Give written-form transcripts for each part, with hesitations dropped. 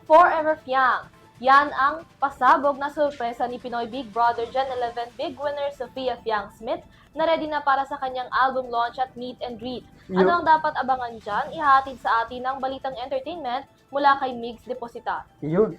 Forever Fiang. Yan ang pasabog na sorpresa ni Pinoy Big Brother Gen 11 Big winner Sofia Fiang Smith na ready na para sa kanyang album launch at meet and greet. Ano ang dapat abangan dyan? Ihatid sa atin ng balitang entertainment mula kay Migs Deposita. Yun.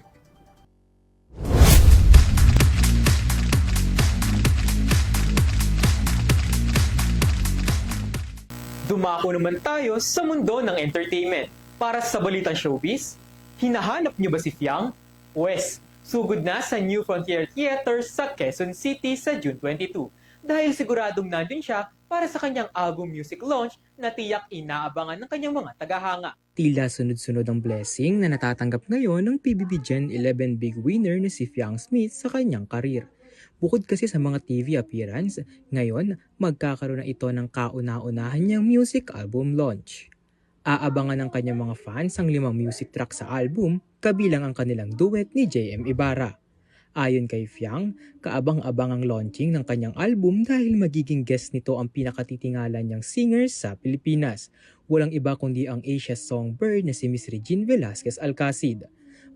Dumako naman tayo sa mundo ng entertainment. Para sa balitang showbiz, hinahanap niyo ba si Fiang? Wes, sugod na sa New Frontier Theater sa Quezon City sa June 22 dahil siguradong nandun siya para sa kanyang album music launch na tiyak inaabangan ng kanyang mga tagahanga. Tila sunod-sunod ang blessing na natatanggap ngayon ng PBB Gen 11 big winner na si Fiang Smith sa kanyang karir. Bukod kasi sa mga TV appearance, ngayon magkakaroon na ito ng kauna-unahan niyang music album launch. Aabangan ng kanyang mga fans ang 5 music track sa album, kabilang ang kanilang duet ni JM Ibarra. Ayon kay Fiang, kaabang-abang ang launching ng kanyang album dahil magiging guest nito ang pinakatitingalan niyang singer sa Pilipinas. Walang iba kundi ang Asia's songbird na si Miss Regine Velasquez Alcacid.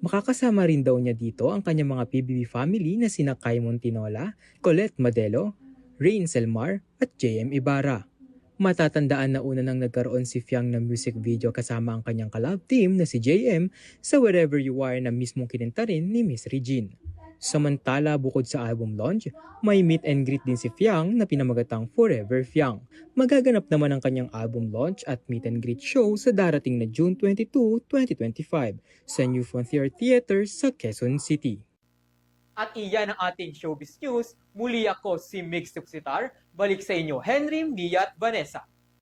Makakasama rin daw niya dito ang kanyang mga PBB family na sina Kai Montinola, Colette Madelo, Rain Selmar at JM Ibarra. Matatandaan na una nang nagkaroon si Fiang ng music video kasama ang kanyang collab team na si JM sa Wherever You Are na mismong kinanta rin ni Miss Regine. Samantala, bukod sa album launch, may meet and greet din si Fiang na pinamagatang Forever Fiang. Magaganap naman ang kanyang album launch at meet and greet show sa darating na June 22, 2025 sa New Frontier Theater sa Quezon City. At iyan ang ating showbiz news. Muli ako si Migs Deposita. Balik sa inyo, Henry, Mia at Vanessa.